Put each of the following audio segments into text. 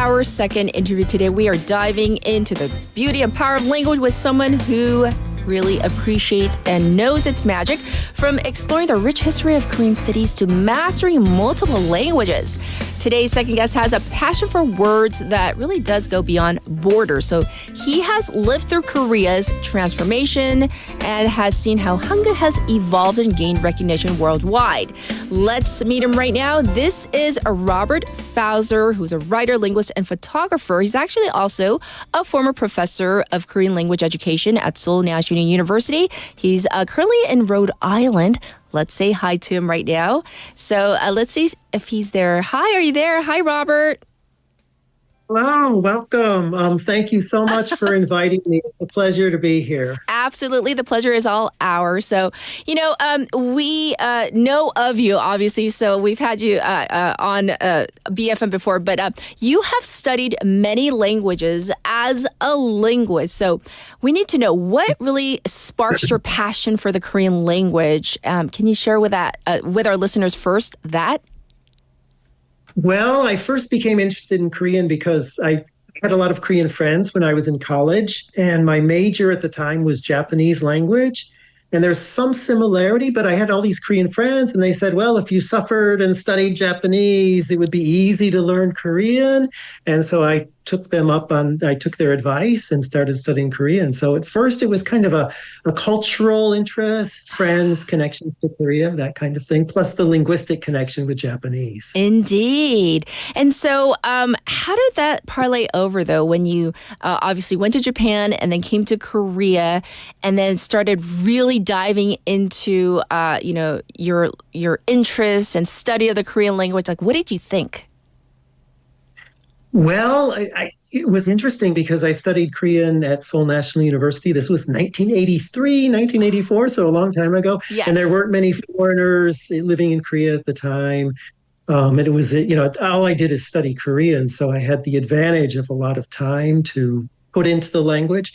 our second interview today, we are diving into the beauty and power of language with someone who really appreciates and knows its magic, from exploring the rich history of Korean cities to mastering multiple languages. Today's second guest has a passion for words that really does go beyond borders. So he has lived through Korea's transformation and has seen how Hangeul has evolved and gained recognition worldwide. Let's meet him right now. This is Robert Fouser, who's a writer, linguist, and photographer. He's actually also a former professor of Korean language education at Seoul National University. He's currently in Rhode Island. Let's say hi to him right now. So let's see if he's there. Hi, are you there? Hi, Robert. Hello, welcome. Thank you so much for inviting me. It's a pleasure to be here. Absolutely. The pleasure is all ours. So, we know of you, obviously. So we've had you on BFM before, but you have studied many languages as a linguist. So we need to know what really sparks your passion for the Korean language. Can you share with our listeners first that? Well, I first became interested in Korean because I had a lot of Korean friends when I was in college, and my major at the time was Japanese language. And there's some similarity, but I had all these Korean friends, and they said, well, if you suffered and studied Japanese, it would be easy to learn Korean. And so I took their advice and started studying Korean. So at first it was kind of a cultural interest, friends, connections to Korea, that kind of thing, plus the linguistic connection with Japanese. Indeed. And so how did that parlay over, though, when you obviously went to Japan and then came to Korea and then started really diving into, your interest and study of the Korean language? Like, what did you think? Well, it was interesting because I studied Korean at Seoul National University. This was 1983, 1984, so a long time ago. Yes. And there weren't many foreigners living in Korea at the time. And it was, all I did is study Korean, so I had the advantage of a lot of time to put into the language.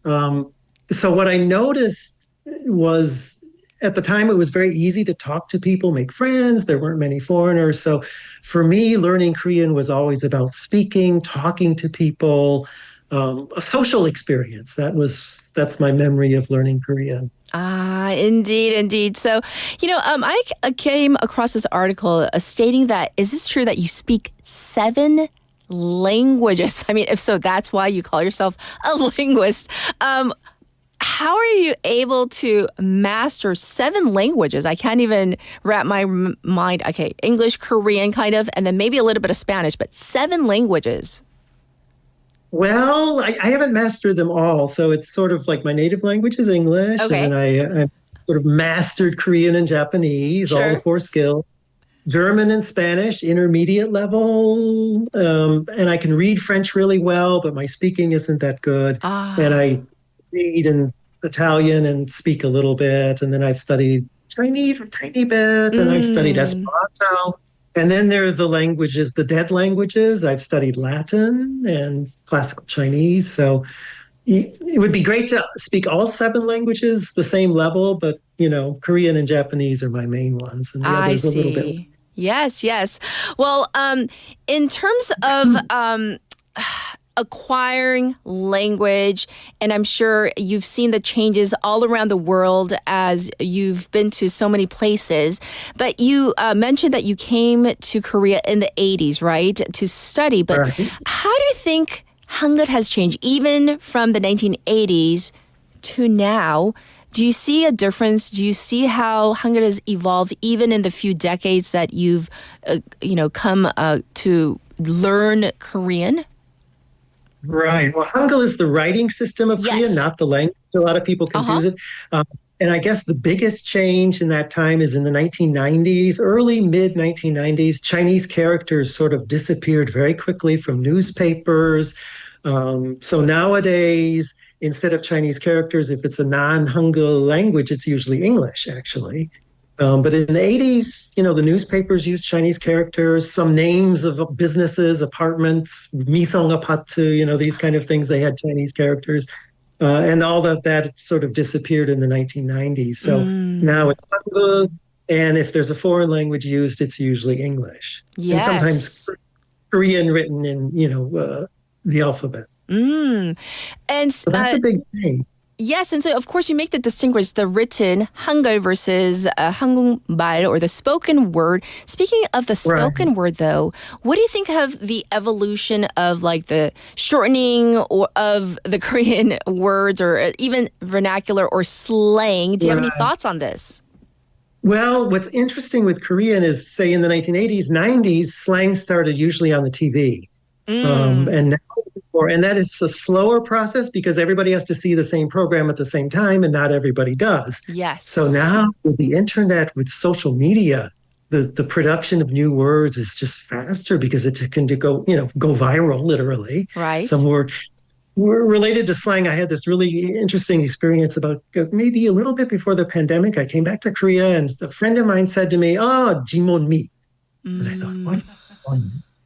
So what I noticed was, at the time, it was very easy to talk to people, make friends. There weren't many foreigners. So for me, learning Korean was always about speaking, talking to people, a social experience. That's my memory of learning Korean. Ah, indeed. So, I came across this article stating that, is this true that you speak 7 languages? I mean, if so, that's why you call yourself a linguist. How are you able to master 7 languages? I can't even wrap my mind. Okay, English, Korean kind of, and then maybe a little bit of Spanish, but 7 languages. Well, I haven't mastered them all. So it's sort of like my native language is English. Okay. And I sort of mastered Korean and Japanese, Sure. all the 4 skills. German and Spanish, intermediate level. And I can read French really well, but my speaking isn't that good. And I read in Italian and speak a little bit. And then I've studied Chinese a tiny bit, and I've studied Esperanto. And then there are the languages, the dead languages. I've studied Latin and classical Chinese. So it would be great to speak all 7 languages, the same level, but, Korean and Japanese are my main ones. And the others a little bit. Yes. Well, in terms of acquiring language, and I'm sure you've seen the changes all around the world as you've been to so many places, but you mentioned that you came to Korea in the 80s, right, to study. But Right. How do you think Hangeul has changed, even from the 1980s to now? Do you see a difference? Do you see how Hangeul has evolved even in the few decades that you've, come to learn Korean? Right. Well, Hangeul is the writing system of Korean, not the language. A lot of people confuse it. And I guess the biggest change in that time is in the 1990s, early, mid-1990s. Chinese characters sort of disappeared very quickly from newspapers. So nowadays, instead of Chinese characters, if it's a non-Hangeul language, it's usually English, actually. But in the 80s, the newspapers used Chinese characters, some names of businesses, apartments, Misong Apatu, these kind of things, they had Chinese characters. And all that sort of disappeared in the 1990s. So now it's Hangul, and if there's a foreign language used, it's usually English. Yes. And sometimes Korean written in, the alphabet. And So that's a big thing. yes, and so of course you make the distinguish the written Hangeul versus 한국말 or the spoken word. Speaking of the spoken word, though, what do you think of the evolution of like the shortening or of the Korean words or even vernacular or slang? Do you have any thoughts on this? Well, what's interesting with Korean is, say, in the 1980s, 90s, slang started usually on the TV. And that is a slower process because everybody has to see the same program at the same time, and not everybody does. Yes. So now with the internet, with social media, the production of new words is just faster because it can go viral, literally. Right. Some word related to slang. I had this really interesting experience about maybe a little bit before the pandemic. I came back to Korea, and a friend of mine said to me, jimonmi. And I thought,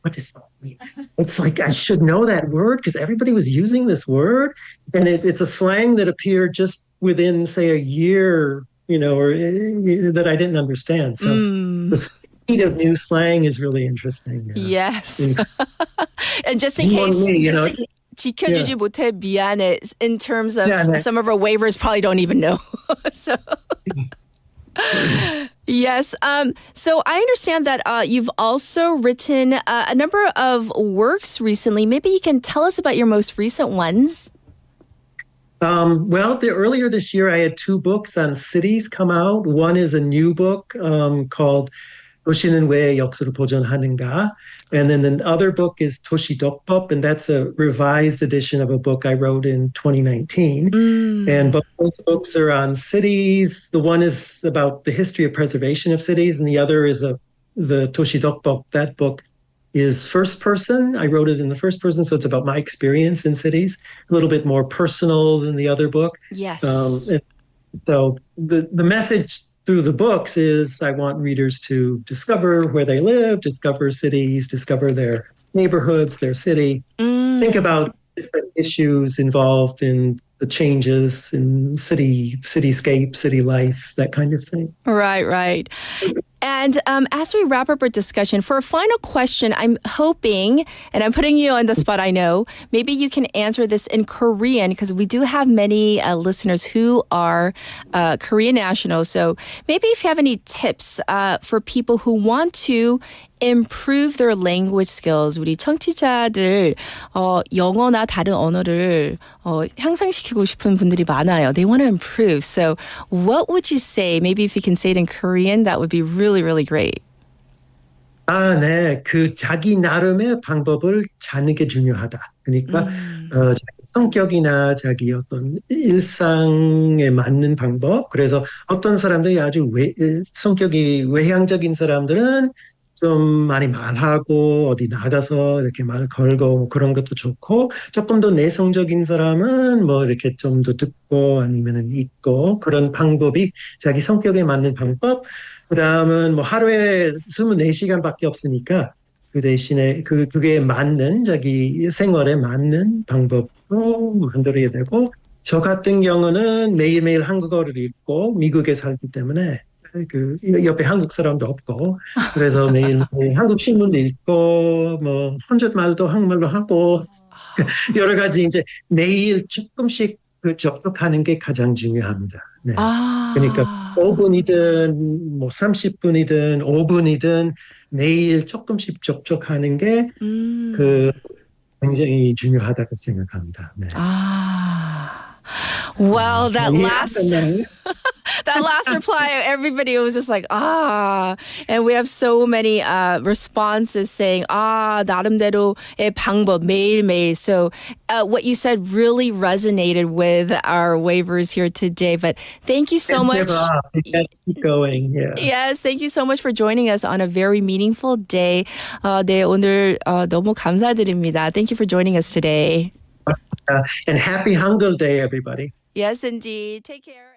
what does that mean? It's like, I should know that word because everybody was using this word. And it's a slang that appeared just within, say, a year, or that I didn't understand. So the speed of new slang is really interesting. Yes. And just in case, 지켜주지 못해 미안해, in terms of some of our waivers probably don't even know. So... Yes. So I understand that you've also written a number of works recently. Maybe you can tell us about your most recent ones. Well, earlier this year, I had 2 books on cities come out. One is a new book called 도시는 왜 역사로 보존하는가? And then the other book is 도시독법, and that's a revised edition of a book I wrote in 2019. And both those books are on cities. The one is about the history of preservation of cities, and the other is the 도시독법. That book is first person. I wrote it in the first person, so it's about my experience in cities, a little bit more personal than the other book. Yes. And so the message through the books is I want readers to discover where they live, discover cities, discover their neighborhoods, their city, think about different issues involved in the changes in cityscape, city life, that kind of thing. Right. And as we wrap up our discussion, for a final question, I'm hoping, and I'm putting you on the spot, I know, maybe you can answer this in Korean, because we do have many listeners who are Korean nationals. So maybe if you have any tips for people who want to improve their language skills. 우리 청취자들 영어나 다른 언어를 향상시키고 싶은 분들이 많아요. They want to improve. So what would you say? Maybe if you can say it in Korean, that would be really, really great. 네. 자기 나름의 방법을 찾는 게 중요하다. 그러니까 자기 성격이나 자기 어떤 일상에 맞는 방법. 그래서 어떤 사람들이 아주 성격이 외향적인 사람들은 좀 많이 말하고 어디 나가서 이렇게 말 걸고 그런 것도 좋고, 조금 더 내성적인 사람은 이렇게 좀 더 듣고 아니면은 읽고, 그런 방법이 자기 성격에 맞는 방법. 그다음은 하루에 24시간밖에 없으니까 그 대신에 그게 맞는 자기 생활에 맞는 방법으로 만들어야 되고, 저 같은 경우는 매일매일 한국어를 읽고 미국에 살기 때문에 옆에 한국 사람도 없고, 그래서 매일 한국 신문도 읽고, 혼잣말도 한국말로 하고, 여러 가지 이제 매일 조금씩 접촉하는 게 가장 중요합니다. 네. 그러니까 5분이든 30분이든 5분이든 매일 조금씩 접촉하는 게 굉장히 중요하다고 생각합니다. 네. Well, that last reply, everybody was just like, and we have so many responses saying, 나름대로의 방법, 매일매일. So what you said really resonated with our waivers here today. But thank you so much. Keep going. Yeah. Yes, thank you so much for joining us on a very meaningful day. 네, 오늘 너무 감사드립니다. Thank you for joining us today. And happy Hangeul Day, everybody. Yes, indeed. Take care.